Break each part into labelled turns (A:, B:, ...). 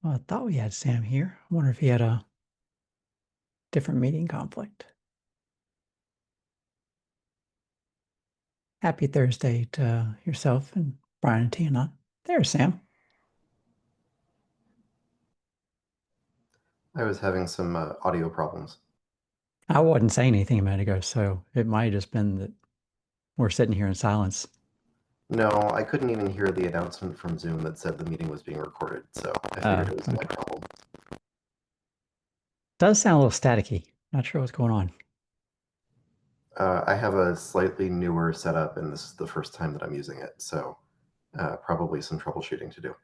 A: Well, I thought we had Sam here. I wonder if he had a different meeting conflict. Happy Thursday to yourself and Brian and Tina. There's Sam.
B: I was having some audio problems.
A: I wasn't saying anything a minute ago, so it might have just been that we're sitting here in silence.
B: No, I couldn't even hear the announcement from Zoom that said the meeting was being recorded, so I figured it was my
A: Okay.
B: problem.
A: Does sound a little staticky. Not sure what's going on.
B: I have a slightly newer setup, and this is the first time that I'm using it, so probably some troubleshooting to do.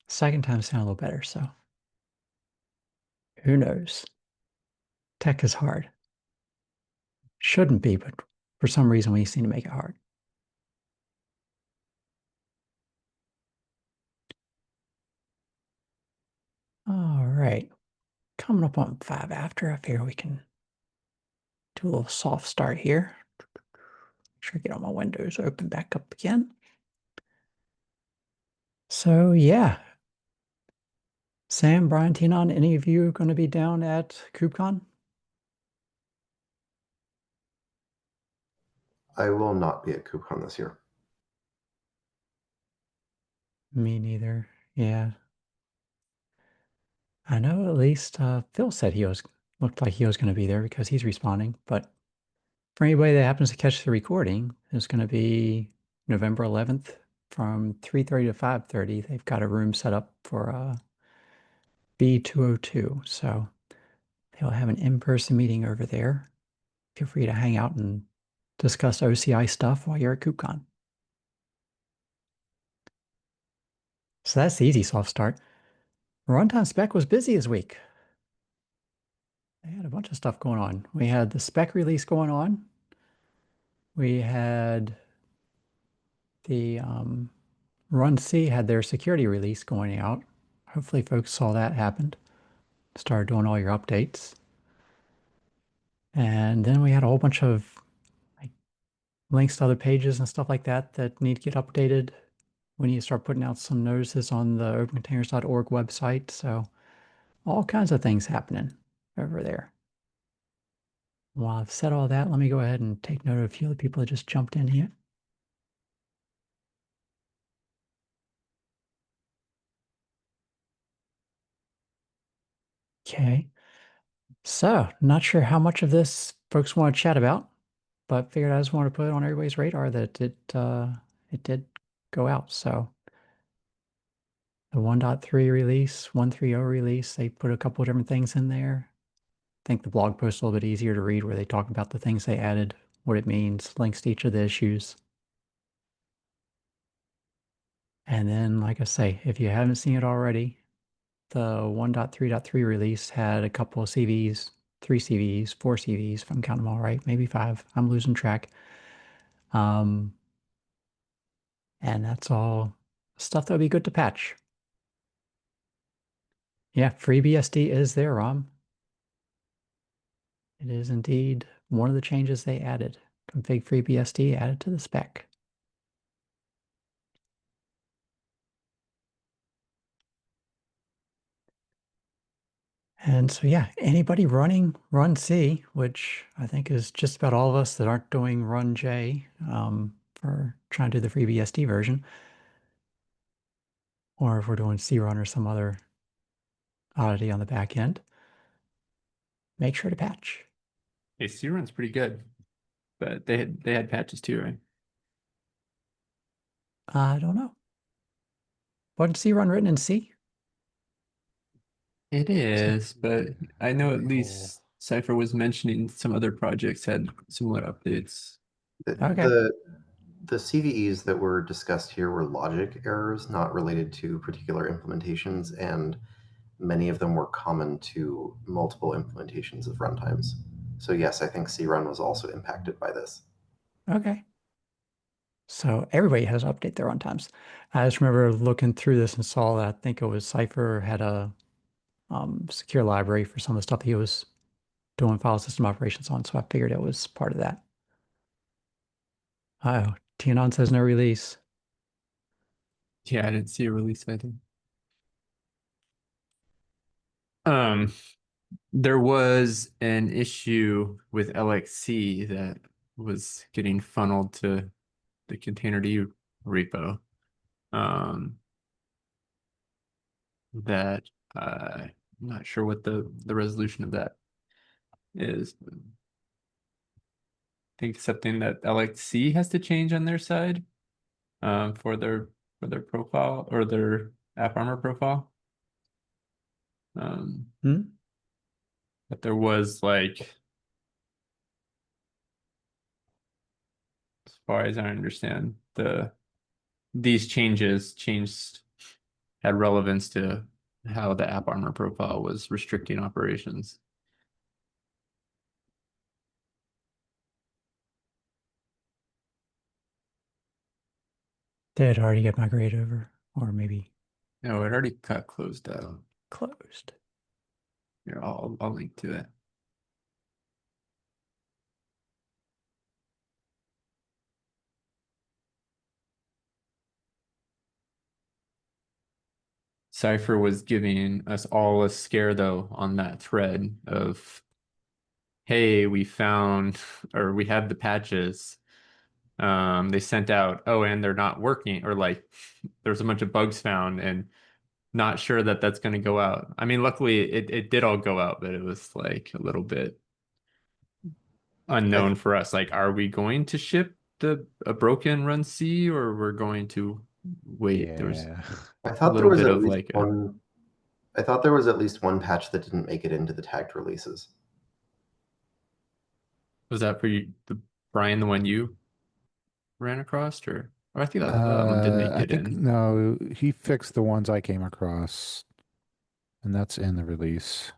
A: Second time sound a little better, so who knows? Tech is hard. Shouldn't be, but for some reason we seem to make it hard. All right. Coming up on 5 after, I figure we can do a little soft start here. Make sure I get all my windows open back up again. So yeah, Sam, Brian, Tinon, any of you going to be down at KubeCon?
B: I will not be at KubeCon this year.
A: Me neither. Yeah, I know at least Phil said he was looked like he was going to be there because he's responding. But for anybody that happens to catch the recording, it's going to be November 11th from 3:30 to 5:30. They've got a room set up for B202. So they'll have an in-person meeting over there. Feel free to hang out and discuss OCI stuff while you're at KubeCon. So that's the easy soft start. Runtime spec was busy this week. They had a bunch of stuff going on. We had the spec release going on. We had the Run C had their security release going out. Hopefully folks saw that happened. Started doing all your updates. And then we had a whole bunch of like links to other pages and stuff like that that need to get updated. We need to start putting out some notices on the opencontainers.org website. So all kinds of things happening over there. While I've said all that, let me go ahead and take note of a few of the people that just jumped in here. Okay. So, not sure how much of this folks want to chat about, but figured I just want to put it on everybody's radar that it did go out. So, the 1.3 release, 1.30 release, they put a couple of different things in there. I think the blog post is a little bit easier to read where they talk about the things they added, what it means, links to each of the issues. And then, like I say, if you haven't seen it already, the 1.3.3 release had a couple of CVs, 3 CVs, 4 CVs, if I'm counting them all right, maybe 5. I'm losing track. Um, and that's all stuff that would be good to patch. Yeah, FreeBSD is there, Rom. It is indeed one of the changes they added. Config FreeBSD added to the spec. And so, yeah, anybody running Run C, which I think is just about all of us that aren't doing Run J for trying to do the FreeBSD version, or if we're doing C-Run or some other oddity on the back end, make sure to patch.
C: Hey, C-Run's pretty good, but they had patches too, right?
A: I don't know. Wasn't C-Run written in C?
C: It
A: So,
C: is, but I know at
B: Oh.
C: least Cypher was mentioning some other projects had similar updates.
B: The,
A: okay.
B: the the CVEs that were discussed here were logic errors, not related to particular implementations, and many of them were common to multiple implementations of runtimes. So yes, I think CRun was also impacted by this.
A: Okay. So everybody has to update their runtimes. I just remember looking through this and saw that I think it was Cypher had a secure library for some of the stuff he was doing file system operations on. So I figured it was part of that. Oh, TNON says no release.
C: Yeah, I didn't see a release, I think. Um, there was an issue with LXC that was getting funneled to the containerd repo. That I'm not sure what the resolution of that is. I think it's something that LXC has to change on their side, for their profile or their AppArmor profile.
A: Hmm?
C: But there was like, as far as I understand, these changes had relevance to how the AppArmor profile was restricting operations.
A: Did it already get migrated over? Or maybe
C: No, it already got closed out.
A: closed?
C: Here, I'll link to it. Cypher was giving us all a scare though on that thread of, hey, we found or we have the patches. They sent out, oh, and they're not working, or like there's a bunch of bugs found, and not sure that that's going to go out. I mean, luckily it did all go out, but it was like a little bit
B: I,
C: unknown for us. Like, are we going to ship a broken run C, or we're going to wait? There was
D: Yeah.
B: I
C: a
B: thought there
C: little
B: was
C: bit
B: at
C: of
B: least
C: like a,
B: one. I thought there was at least one patch that didn't make it into the tagged releases.
C: was that for you, Brian, the one you ran across, or I think that one did make
D: I
C: it
D: think
C: in.
D: no, he fixed the ones I came across, and that's in the release.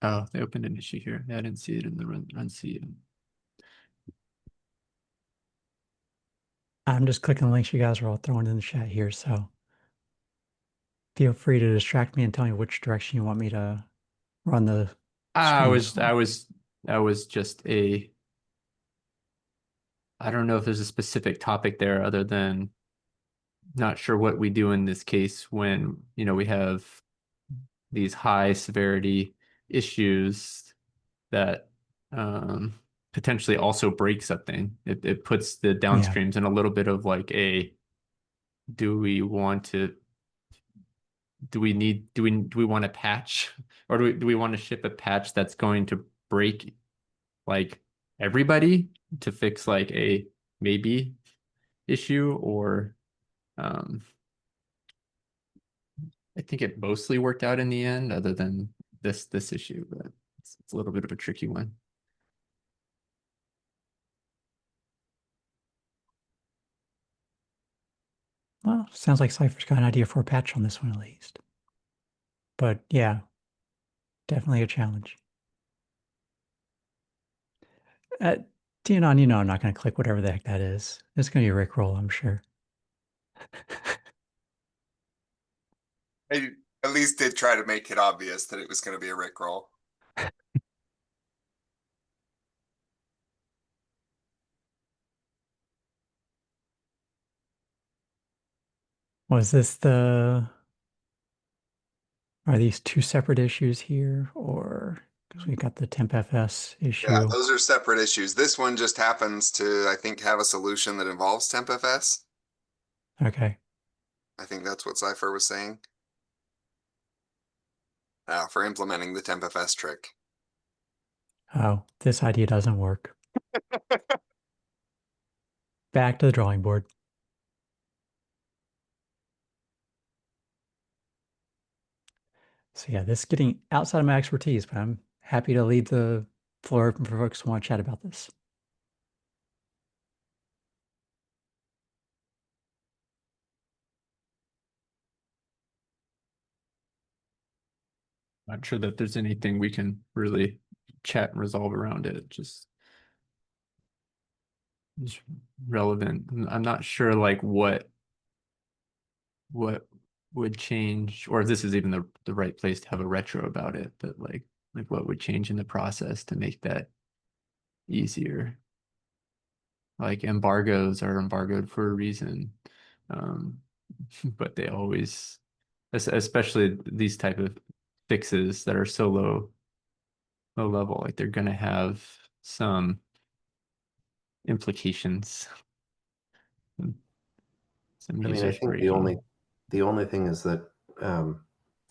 C: Oh, they opened an issue here. Yeah, I didn't see it in the run C.
A: I'm just clicking the links you guys are all throwing in the chat here, so feel free to distract me and tell me which direction you want me to run the
C: I
A: streams
C: was,
A: from.
C: I was, I was just I don't know if there's a specific topic there other than not sure what we do in this case when, we have these high severity issues that potentially also break something. It puts the
A: Yeah.
C: downstreams in a little bit of like do we want to, do we want to patch, or do we want to ship a patch that's going to break like everybody to fix like a maybe issue, or um I think it mostly worked out in the end, other than this issue, but it's a little bit of a tricky one.
A: Well, sounds like Cypher's got an idea for a patch on this one at least. But yeah, definitely a challenge. Uh, Dianon, I'm not going to click whatever the heck that is. It's going to be a Rickroll, I'm sure.
E: I at least did try to make it obvious that it was going to be a Rickroll.
A: Was this are these two separate issues here, or because we got the TempFS
E: Yeah,
A: issue?
E: those are separate issues. This one just happens to, I think, have a solution that involves TempFS.
A: Okay.
E: I think that's what Cypher was saying. For implementing the TempFS trick.
A: Oh, this idea doesn't work. Back to the drawing board. So yeah, this is getting outside of my expertise, but I'm happy to lead the floor open for folks who want to chat about this.
C: Not sure that there's anything we can really chat and resolve around it. Just relevant. I'm not sure like what would change, or if this is even the right place to have a retro about it, but like what would change in the process to make that easier? Like embargoes are embargoed for a reason. Um, but they always, especially these type of fixes that are so low level, like they're gonna have some implications, some
B: I mean, I
C: users
B: think
C: breaking.
B: the only thing is that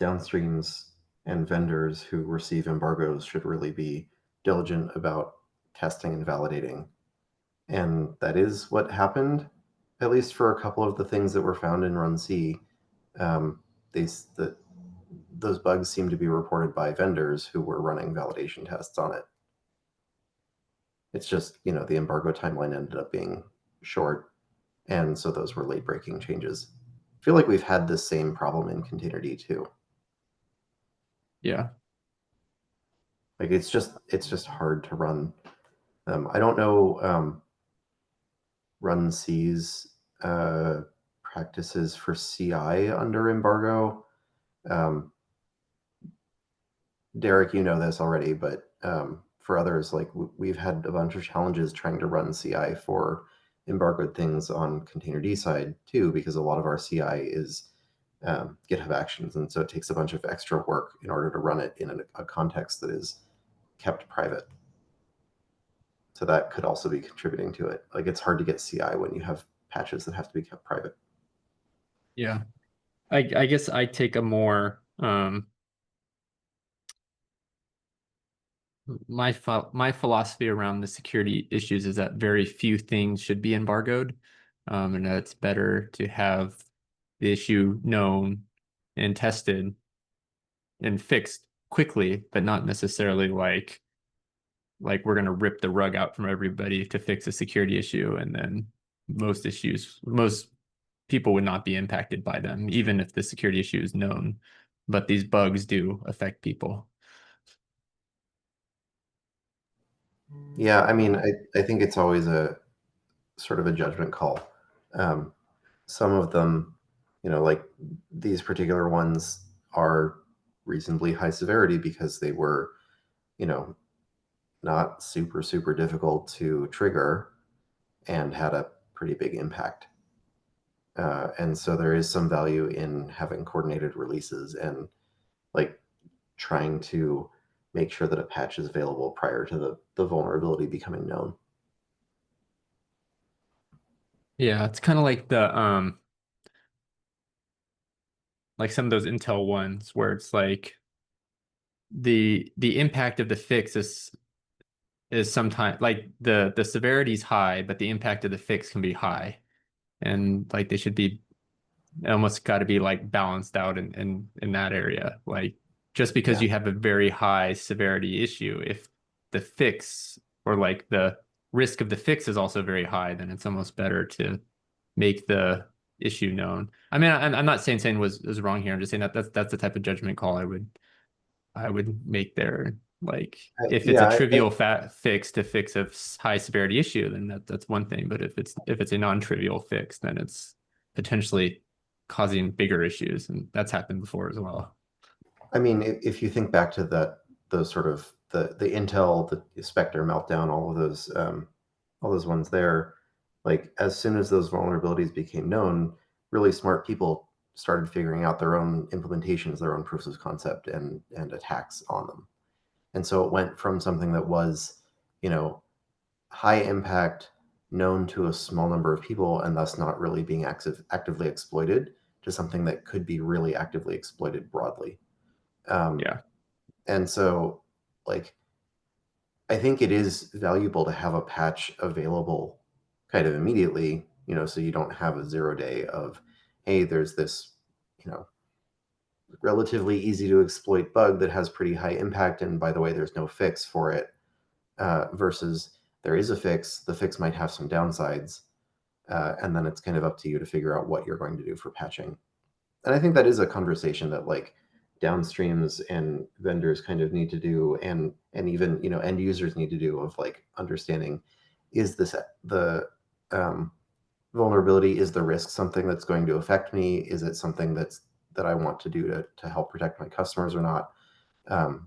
B: downstreams and vendors who receive embargoes should really be diligent about testing and validating. And that is what happened, at least for a couple of the things that were found in Run C. Those bugs seem to be reported by vendors who were running validation tests on it. It's just, the embargo timeline ended up being short, and so those were late breaking changes. I feel like we've had this same problem in Containerd too.
C: Yeah.
B: Like it's just hard to run. I don't know Run C's practices for CI under embargo. Derek, you know this already, but for others, like we've had a bunch of challenges trying to run CI for embargoed things on Containerd side too, because a lot of our CI is GitHub Actions, and so it takes a bunch of extra work in order to run it in a context that is kept private. So that could also be contributing to it. Like it's hard to get CI when you have patches that have to be kept private.
C: Yeah. I guess I take a more my philosophy around the security issues is that very few things should be embargoed, and that it's better to have the issue known and tested and fixed quickly, but not necessarily like we're going to rip the rug out from everybody to fix a security issue, and then most people would not be impacted by them, even if the security issue is known. But these bugs do affect people.
B: Yeah, I mean, I think it's always a sort of a judgment call. Some of them, like these particular ones are reasonably high severity because they were, not super, super difficult to trigger and had a pretty big impact. And so there is some value in having coordinated releases and like trying to make sure that a patch is available prior to the vulnerability becoming known.
C: Yeah, it's kind of like like some of those Intel ones where it's like the impact of the fix is sometimes like the severity is high, but the impact of the fix can be high, and like they should be almost got to be like balanced out in that area. Like just because
B: Yeah.
C: you have a very high severity issue, if the fix or like the risk of the fix is also very high, then it's almost better to make the issue known. I mean, I'm not saying was wrong here. I'm just saying that that's the type of judgment call I would make there. Like if it's a
B: Yeah,
C: trivial fix to fix a high severity issue, then that's one thing. But if it's a non-trivial fix, then it's potentially causing bigger issues, and that's happened before as well.
B: I mean, if you think back to those sort of the Intel, the Spectre meltdown, all those ones there, like as soon as those vulnerabilities became known, really smart people started figuring out their own implementations, their own proofs of concept, and attacks on them. And so it went from something that was, high impact, known to a small number of people, and thus not really being actively exploited, to something that could be really actively exploited broadly.
C: Yeah.
B: And so, like, I think it is valuable to have a patch available kind of immediately, so you don't have a 0 day of, hey, there's this, relatively easy to exploit bug that has pretty high impact, and by the way, there's no fix for it, versus there is a fix. The fix might have some downsides, and then it's kind of up to you to figure out what you're going to do for patching. And I think that is a conversation that like downstreams and vendors kind of need to do, and even end users need to do, of like understanding, is this the vulnerability, is the risk something that's going to affect me? Is it something that's that I want to do to help protect my customers or not,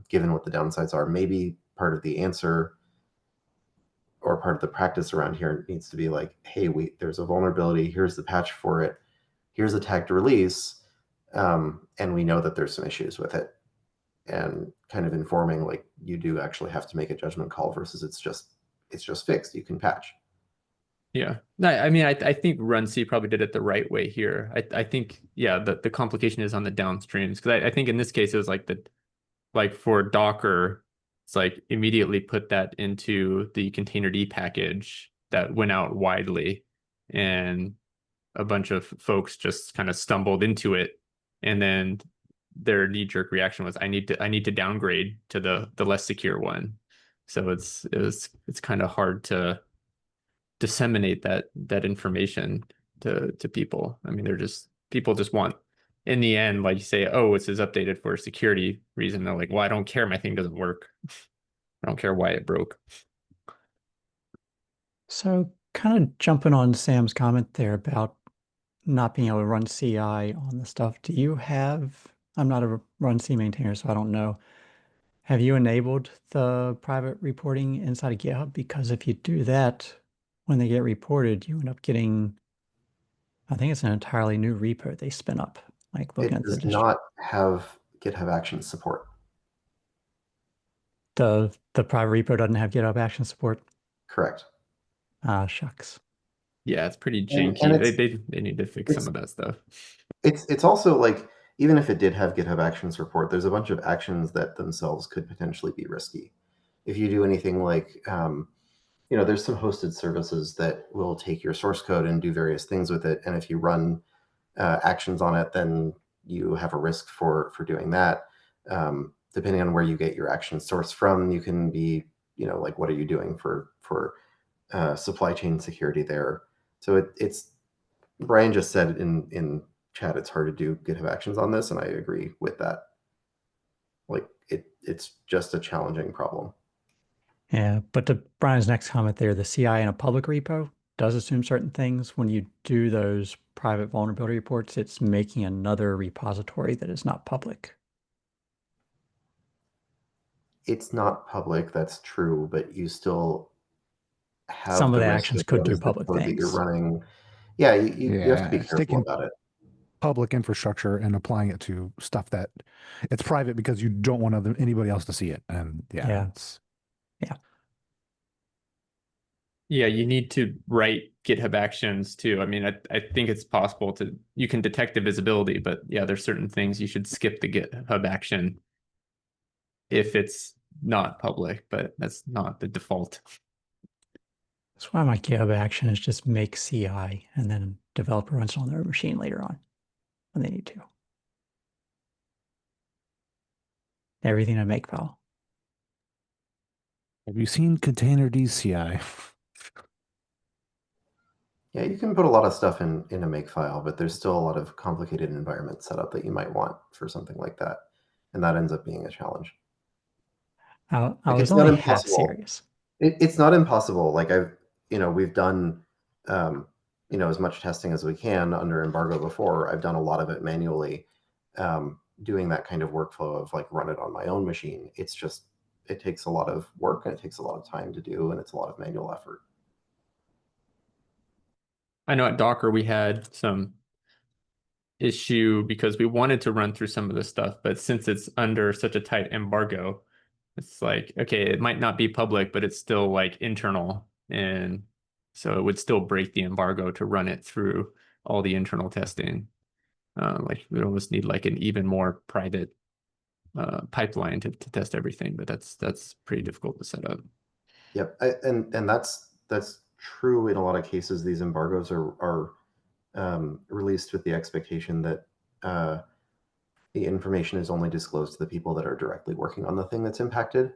B: given what the downsides are. Maybe part of the answer or part of the practice around here needs to be like, hey, there's a vulnerability. Here's the patch for it. Here's a tagged release. And we know that there's some issues with it. And kind of informing, like, you do actually have to make a judgment call versus it's just fixed. You can patch.
C: Yeah. No, I mean, I think Run C probably did it the right way here. I think, yeah, the complication is on the downstreams. Because I think in this case, it was like for Docker, it's like immediately put that into the containerd package that went out widely. And a bunch of folks just kind of stumbled into it. And then their knee-jerk reaction was, I need to downgrade to the less secure one. So it's kind of hard to disseminate that information to people. I mean, people just want, in the end, like you say, oh, this is updated for a security reason. They're like, well, I don't care, my thing doesn't work. I don't care why it broke.
A: So kind of jumping on Sam's comment there about not being able to run CI on the stuff. Do you have, I'm not a run C maintainer, so I don't know. Have you enabled the private reporting inside of GitHub? Because if you do that, when they get reported, you end up getting, I think it's an entirely new repo they spin up. Like looking
B: It
A: at the
B: does not have GitHub Actions support.
A: the private repo doesn't have GitHub Action support.
B: Correct.
A: Ah, shucks.
C: Yeah, it's pretty
B: And
C: janky.
B: it's,
C: They need to fix some of that stuff.
B: it's also like, even if it did have GitHub Actions support, there's a bunch of actions that themselves could potentially be risky. If you do anything like, there's some hosted services that will take your source code and do various things with it. And if you run actions on it, then you have a risk for doing that. Depending on where you get your action source from, you can be, like, what are you doing for supply chain security there? So it's Brian just said in chat, it's hard to do GitHub Actions on this, and I agree with that. Like, it's just a challenging problem.
A: Yeah, but to Brian's next comment there, the CI in a public repo does assume certain things. When you do those private vulnerability reports, it's making another repository that is not public.
B: It's not public, that's true, but you still have
A: Some of
B: the
A: the
B: risk
A: actions
B: of
A: could
B: what
A: do
B: is the
A: public
B: code that you're
A: things.
B: running. Yeah, you have to be
D: It's
B: careful
D: taking
B: about it.
D: public infrastructure and applying it to stuff that it's private because you don't want anybody else to see it. And
A: Yeah.
D: it's
C: Yeah, you need to write GitHub Actions too. I mean, I think it's possible you can detect the visibility, but yeah, there's certain things you should skip the GitHub action if it's not public, but that's not the default.
A: That's why my GitHub action is just make CI and then a developer runs it on their machine later on when they need to. Everything in a make file.
D: have you seen container DCI?
B: Yeah, you can put a lot of stuff in a makefile, but there's still a lot of complicated environment setup that you might want for something like that. And that ends up being a challenge.
A: I
B: Like,
A: was
B: it's not
A: only half
B: impossible.
A: serious.
B: It's not impossible. Like, we've done, as much testing as we can under embargo before. I've done a lot of it manually, doing that kind of workflow of like run it on my own machine. It's just, it takes a lot of work and it takes a lot of time to do, and it's a lot of manual effort.
C: I know at Docker we had some issue because we wanted to run through some of this stuff, but since it's under such a tight embargo, it's like, okay, it might not be public, but it's still like internal. And so it would still break the embargo to run it through all the internal testing. Like we almost need like an even more private pipeline to test everything, but that's pretty difficult to set up.
B: Yep, and that's true in a lot of cases. These embargoes are released with the expectation that the information is only disclosed to the people that are directly working on the thing that's impacted,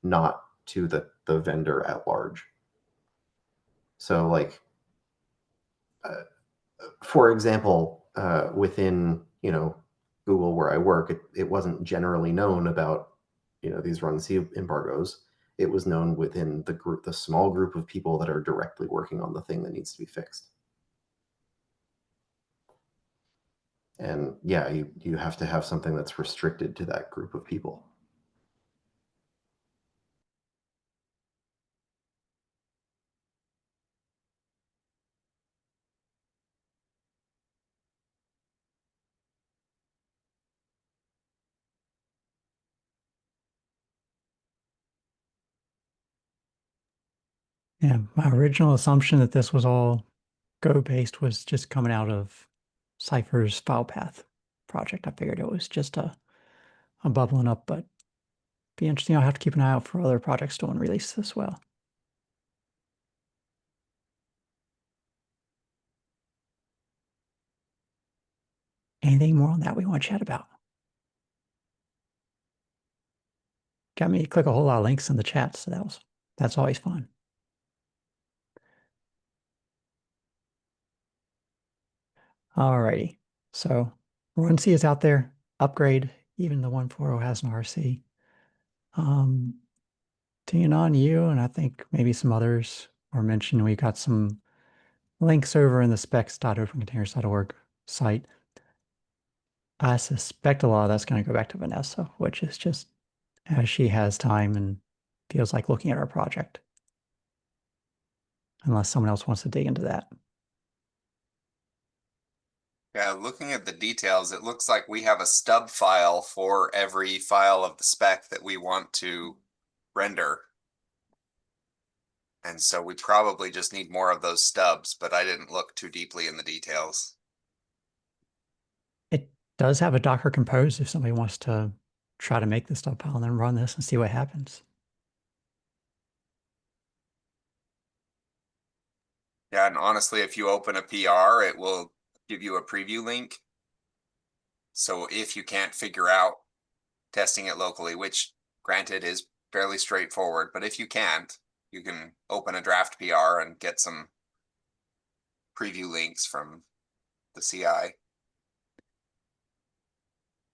B: not to the vendor at large. So, like, for example, within Google where I work, it wasn't generally known about these run C embargoes. It was known within the small group of people that are directly working on the thing that needs to be fixed. And yeah, you have to have something that's restricted to that group of people.
A: Yeah, my original assumption that this was all Go based was just coming out of Cypher's file path project. I figured it was just a bubbling up, but be interesting. I'll have to keep an eye out for other projects doing release as well. Anything more on that we want to chat about? Got me to click a whole lot of links in the chat, so that's always fun. Alrighty, so RunC is out there. Upgrade, even the 1.4.0 has an RC. Tianon, you and I think maybe some others were mentioned. We got some links over in the specs.opencontainers.org site. I suspect a lot of that's going to go back to Vanessa, which is just as she has time and feels like looking at our project. Unless someone else wants to dig into that.
E: Yeah, looking at the details, it looks like we have a stub file for every file of the spec that we want to render. And so we probably just need more of those stubs, but I didn't look too deeply in the details.
A: It does have a Docker Compose if somebody wants to try to make the stub file and then run this and see what happens.
E: Yeah, and honestly, if you open a PR, it will give you a preview link. So if you can't figure out testing it locally, which granted is fairly straightforward, but if you can't, you can open a draft PR and get some preview links from the CI.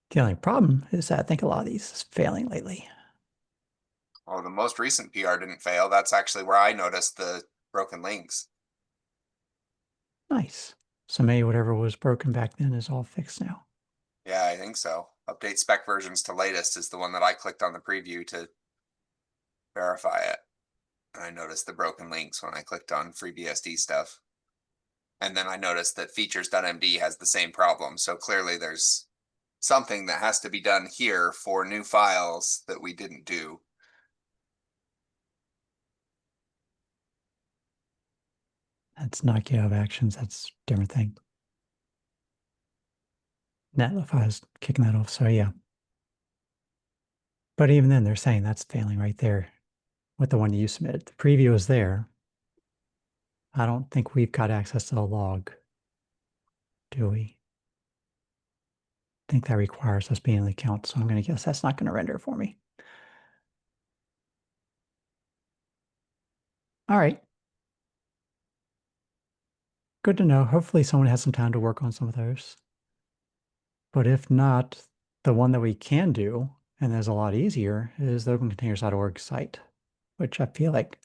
A: The only problem is that I think a lot of these is failing lately.
E: Oh, the most recent PR didn't fail. That's actually where I noticed the broken links.
A: Nice. So maybe whatever was broken back then is all fixed now.
E: Yeah, I think so. Update spec versions to latest is the one that I clicked on the preview to verify it. And I noticed the broken links when I clicked on FreeBSD stuff. And then I noticed that features.md has the same problem. So clearly there's something that has to be done here for new files that we didn't do.
A: That's not GitHub Actions. That's a different thing. Netlify is kicking that off. So yeah. But even then, they're saying that's failing right there with the one you submitted. The preview is there. I don't think we've got access to the log, do we? I think that requires us being in the account, so I'm going to guess that's not going to render for me. All right. Good to know. Hopefully someone has some time to work on some of those. But if not, the one that we can do, and is a lot easier, is the opencontainers.org site, which I feel like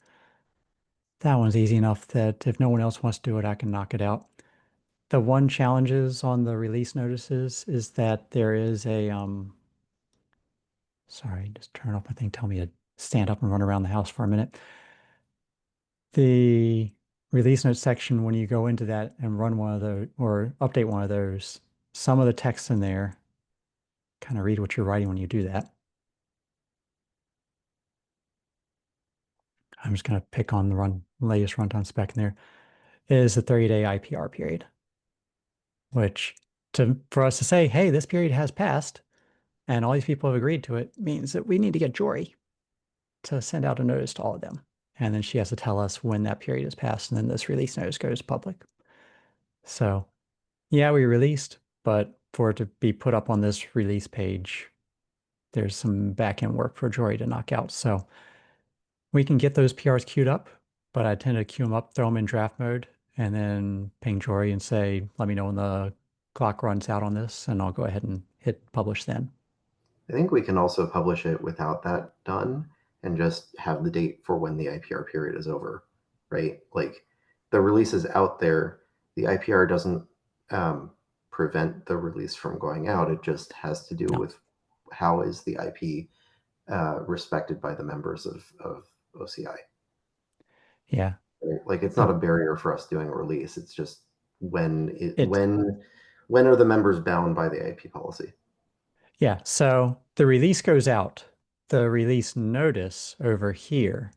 A: that one's easy enough that if no one else wants to do it, I can knock it out. The one challenges on the release notices is that there is a sorry, just turn off my thing, tell me to stand up and run around the house for a minute. The release notes section, when you go into that and run one of those or update one of those, some of the text in there, kind of read what you're writing when you do that. I'm just going to pick on the latest runtime spec in there, is the 30-day IPR period, which for us to say, hey, this period has passed and all these people have agreed to it means that we need to get Jory to send out a notice to all of them. And then she has to tell us when that period has passed, and then this release notice goes public. So yeah, we released, but for it to be put up on this release page, there's some back-end work for Jory to knock out. So we can get those PRs queued up, but I tend to queue them up, throw them in draft mode, and then ping Jory and say, let me know when the clock runs out on this, and I'll go ahead and hit publish then.
B: I think we can also publish it without that done and just have the date for when the IPR period is over, right? Like the release is out there, the IPR doesn't prevent the release from going out. It just has to do
A: No.
B: with how is the IP respected by the members of OCI.
A: Yeah.
B: Like it's
A: The-
B: not a barrier for us doing a release. It's just when are the members bound by the IP policy?
A: Yeah, so the release goes out. The release notice over here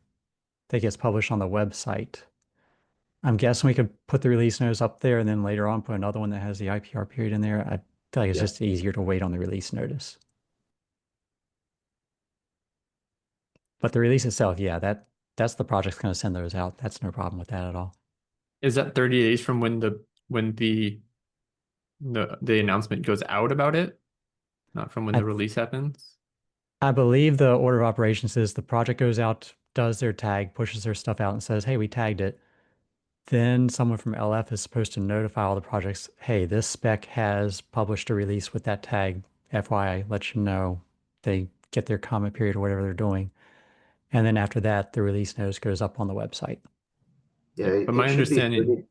A: that gets published on the website. I'm guessing we could put the release notice up there and then later on put another one that has the IPR period in there. I feel like it's
B: Yeah.
A: just easier to wait on the release notice. But the release itself, yeah, that's the project's going to send those out. That's no problem with that at all.
C: Is that 30 days from when the announcement goes out about it? Not from when
A: I-
C: the release happens?
A: I believe the order of operations is the project goes out, does their tag, pushes their stuff out and says, hey, we tagged it. Then someone from LF is supposed to notify all the projects, hey, this spec has published a release with that tag. FYI, let you know. They get their comment period or whatever they're doing. And then after that, the release notice goes up on the website.
B: Yeah,
C: But my understanding,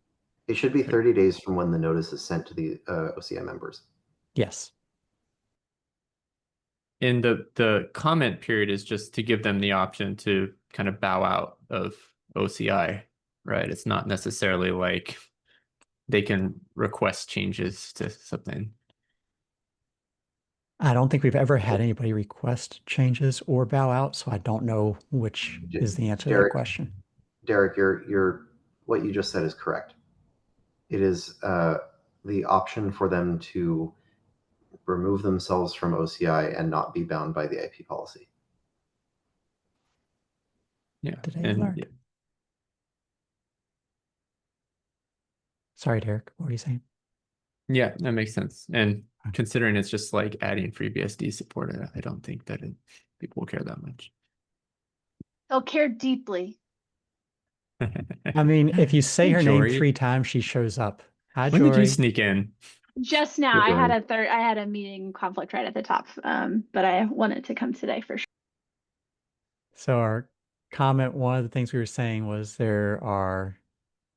B: it should be 30 days from when the notice is sent to the OCI members.
A: Yes.
C: and the comment period is just to give them the option to kind of bow out of OCI, right? It's not necessarily like they can request changes to something.
A: I don't think we've ever had anybody request changes or bow out, so I don't know which is the answer to that
B: Derek,
A: question.
B: Derek, your what you just said is correct. It is the option for them to remove themselves from OCI and not be bound by the IP policy.
C: Yeah.
A: Today I learned. Sorry, Derek, what were you saying?
C: Yeah, that makes sense. And considering it's just like adding FreeBSD support, I don't think that people will care that much.
F: They'll care deeply.
A: I mean, if you say
C: Hey,
A: her name
C: Jory.
A: 3 times, she shows up. Hi,
C: When did you
A: Jory.
C: sneak in?
F: Just now,
B: Good
F: I had a meeting conflict right at the top, but I wanted to come today for sure.
A: So our comment, one of the things we were saying was there are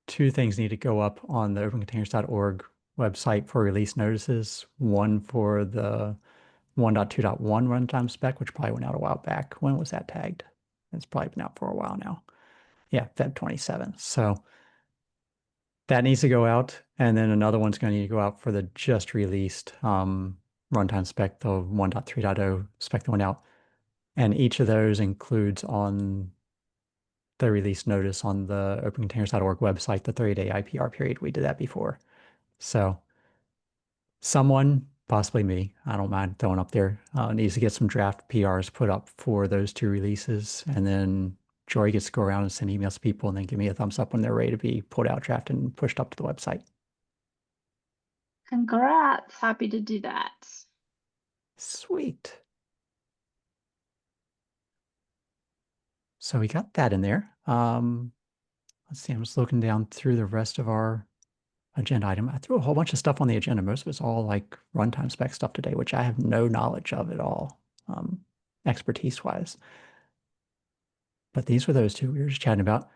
A: 2 things need to go up on the opencontainers.org website for release notices. One for the 1.2.1 runtime spec, which probably went out a while back. When was that tagged? It's probably been out for a while now. Yeah, Feb 27. So that needs to go out. And then another one's going to need to go out for the just released runtime spec, the 1.3.0 spec that went out. And each of those includes on the release notice on the opencontainers.org website, the 30-day IPR period. We did that before. So someone, possibly me, I don't mind throwing up there, needs to get some draft PRs put up for those 2 releases. And then Jory gets to go around and send emails to people and then give me a thumbs up when they're ready to be pulled out, drafted, and pushed up to the website.
F: Congrats. Happy to do that.
A: Sweet. So we got that in there. Let's see, I'm just looking down through the rest of our agenda item. I threw a whole bunch of stuff on the agenda. Most of it's all like runtime spec stuff today, which I have no knowledge of at all, expertise-wise. But these were those 2 we were just chatting about.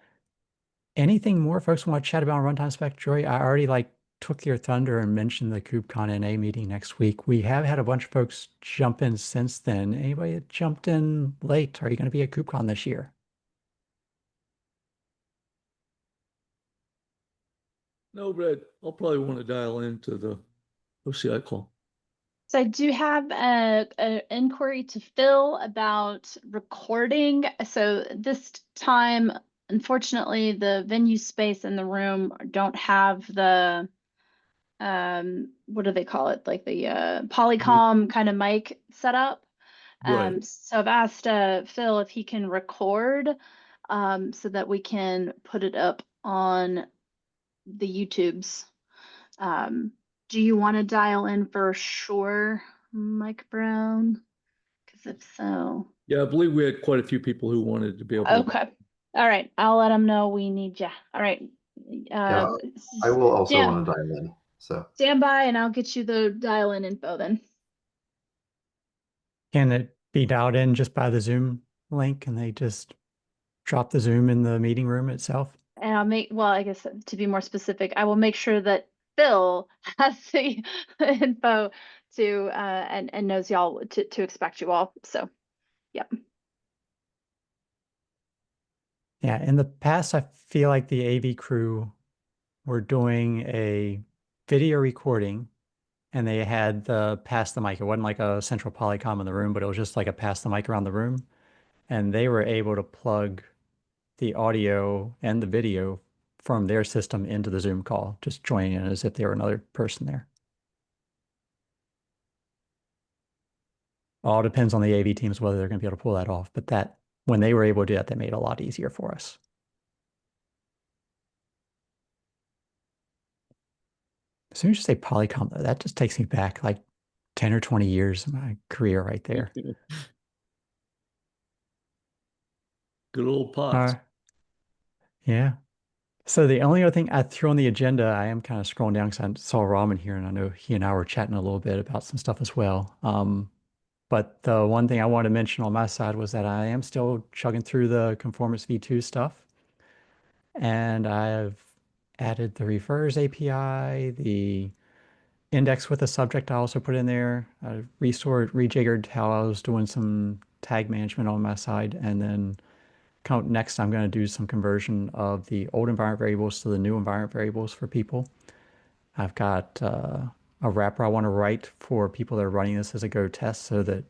A: Anything more folks want to chat about on runtime spec, Jory? I already took your thunder and mentioned the KubeCon NA meeting next week. We have had a bunch of folks jump in since then. Anybody that jumped in late? Are you going to be at KubeCon this year?
G: No, but I'll probably want to dial into the OCI call.
F: So I do have an inquiry to Phil about recording. So this time, unfortunately, the venue space in the room don't have the what do they call it? Like the Polycom kind of mic set up.
G: Right.
F: So I've asked Phil if he can record so that we can put it up on the YouTubes. Do you want to dial in for sure, Mike Brown? Because if so.
G: Yeah, I believe we had quite a few people who wanted to be able to.
F: Okay. All right. I'll let them know we need you. All right.
B: Yeah, I will also
F: yeah.
B: want to dial in. So
F: Stand by and I'll get you the dial in info then.
A: Can it be dialed in just by the Zoom link and they just drop the Zoom in the meeting room itself?
F: And I'll make, well, I guess to be more specific, I will make sure that Phil has the info to and knows y'all to expect you all. So, yep.
A: Yeah, in the past, I feel like the AV crew were doing a video recording and they had the pass the mic. It wasn't like a central Polycom in the room, but it was just like a pass the mic around the room. And they were able to plug the audio and the video from their system into the Zoom call, just joining in as if they were another person there. All depends on the AV teams whether they're going to be able to pull that off. But that when they were able to do that, they made it a lot easier for us. As soon as you say Polycom, though, that just takes me back like 10 or 20 years of my career right there.
G: Good old pots.
A: Yeah. So the only other thing I threw on the agenda, I am kind of scrolling down because I saw Ramen here, and I know he and I were chatting a little bit about some stuff as well. But the one thing I wanted to mention on my side was that I am still chugging through the Conformance V2 stuff, and I've added the refers API, the index with a subject I also put in there. I rejiggered how I was doing some tag management on my side, and then next I'm going to do some conversion of the old environment variables to the new environment variables for people. I've got a wrapper I want to write for people that are running this as a Go test so that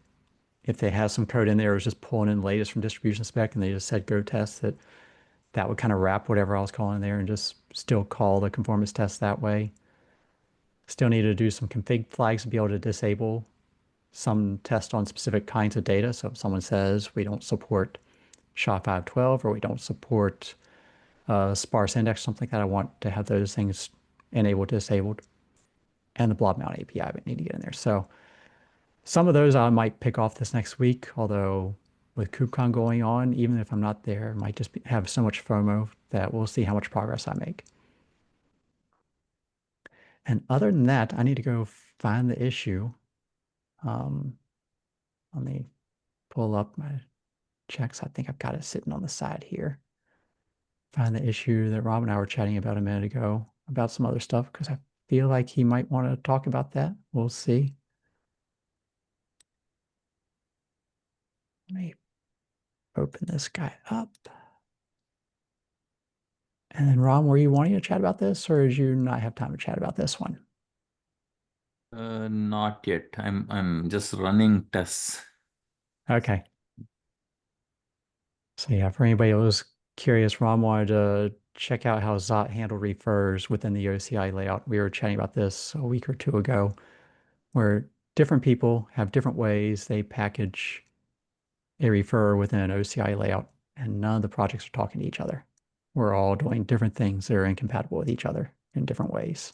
A: if they have some code in there, it was just pulling in the latest from distribution spec and they just said Go test, that would kind of wrap whatever I was calling there and just still call the conformance test that way. Still need to do some config flags to be able to disable some test on specific kinds of data. So if someone says we don't support SHA-512 or we don't support sparse index, something like that, I want to have those things enabled, disabled. And the blob mount API would need to get in there. So some of those I might pick off this next week, although with KubeCon going on, even if I'm not there, I might just have so much FOMO that we'll see how much progress I make. And other than that, I need to go find the issue. Let me pull up my checks. I think I've got it sitting on the side here. Find the issue that Rob and I were chatting about a minute ago about some other stuff because I feel like he might want to talk about that. We'll see. Let me open this guy up. And then Ron, were you wanting to chat about this or did you not have time to chat about this one?
H: Not yet. I'm just running tests.
A: Okay. So yeah, for anybody who was curious, Ron wanted to check out how Zot handled refers within the OCI layout. We were chatting about this a week or two ago, where different people have different ways they package a refer within an OCI layout, and none of the projects are talking to each other. We're all doing different things that are incompatible with each other in different ways,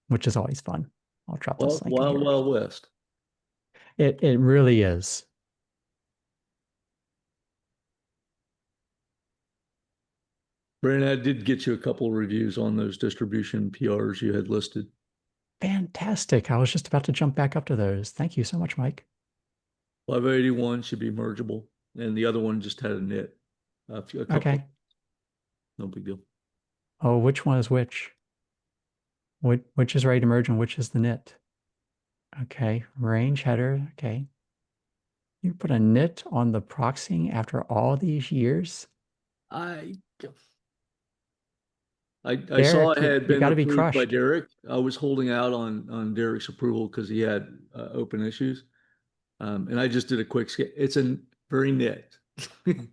A: which is always fun. I'll drop this link in here.
G: Wild West.
A: It really is.
G: Brandon, I did get you a couple of reviews on those distribution PRs you had listed.
A: Fantastic. I was just about to jump back up to those. Thank you so much, Mike.
G: 581 should be mergeable, and the other one just had a nit. A couple.
A: Okay.
G: No big deal.
A: Oh, which one is which? Which is ready to merge and which is the nit? Okay, range header. Okay. You put a nit on the proxying after all these years?
G: I
A: Derek,
G: saw it
A: you
G: had been
A: gotta be
G: approved by
A: crushed.
G: Derek. I was holding out on Derek's approval because he had open issues. And I just did a quick skip. It's a very nit. It's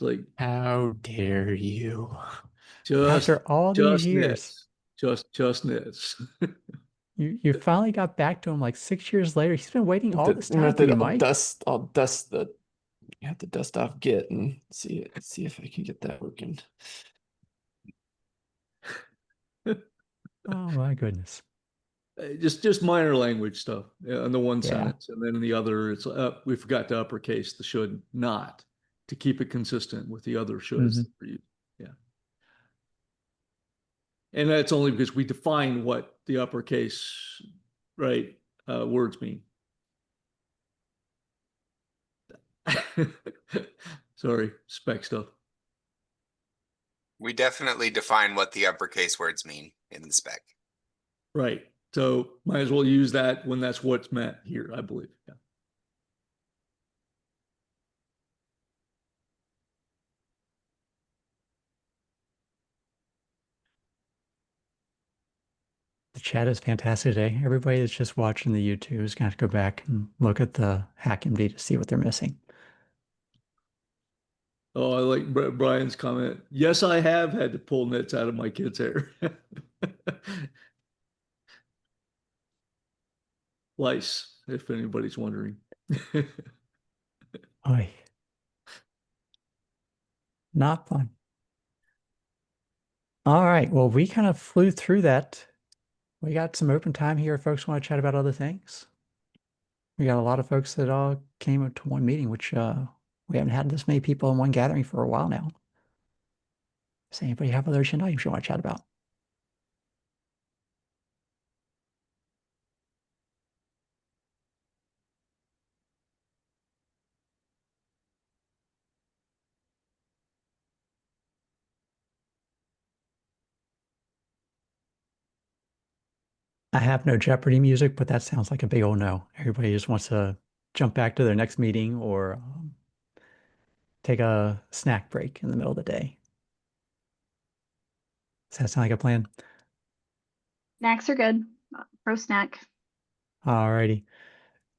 G: like,
C: How dare you?
G: just
A: After all these
G: just
A: years,
G: nits. Just nits.
A: you finally got back to him like 6 years later. He's been waiting all this time for you, Mike.
C: I'll dust the you have to dust off Git and see if I can get that working.
A: Oh my goodness.
G: Just minor language stuff on the one
A: Yeah.
G: sentence, and then in the other, it's we forgot to uppercase the should not to keep it consistent with the other shoulds that were used. Yeah, and that's only because we define what the uppercase words mean. Sorry, spec stuff.
E: We definitely define what the uppercase words mean in the spec.
G: Right. So might as well use that when that's what's meant here, I believe. Yeah.
A: The chat is fantastic today. Everybody that's just watching the YouTube is going to have to go back and look at the HackMD to see what they're missing.
G: Oh, I like Brian's comment. Yes, I have had to pull nits out of my kid's hair. Lice, if anybody's wondering.
A: Oy. Not fun. All right. Well, we kind of flew through that. We got some open time here if folks want to chat about other things. We got a lot of folks that all came to one meeting, which we haven't had this many people in one gathering for a while now. Does anybody have other agenda items you want to chat about? I have no Jeopardy music, but that sounds like a big old no. Everybody just wants to jump back to their next meeting or take a snack break in the middle of the day. Does that sound like a plan?
F: Snacks are good. Pro snack.
A: Alrighty.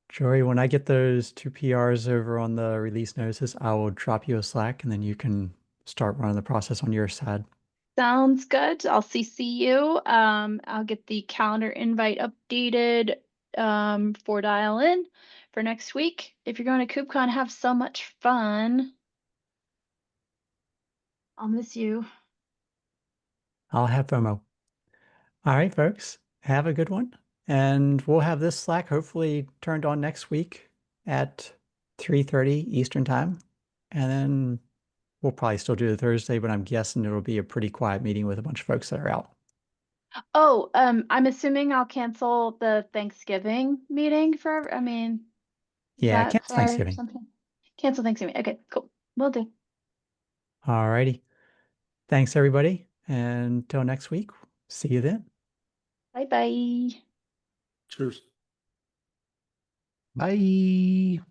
A: Jory, when I get those two PRs over on the release notices, I will drop you a Slack and then you can start running the process on your side.
F: Sounds good. I'll CC you. I'll get the calendar invite updated for dial in for next week. If you're going to KubeCon, have so much fun. I'll miss you.
A: I'll have FOMO. All right, folks, have a good one. And we'll have this Slack hopefully turned on next week at 3:30 Eastern time. And then we'll probably still do the Thursday, but I'm guessing it'll be a pretty quiet meeting with a bunch of folks that are out.
F: Oh, I'm assuming I'll cancel the Thanksgiving meeting is
A: Yeah,
F: that
A: cancel
F: fair?
A: Thanksgiving.
F: Something? Cancel Thanksgiving. Okay, cool. Will do.
A: All righty. Thanks, everybody. And until next week, see you then.
F: Bye bye.
G: Cheers.
D: Bye.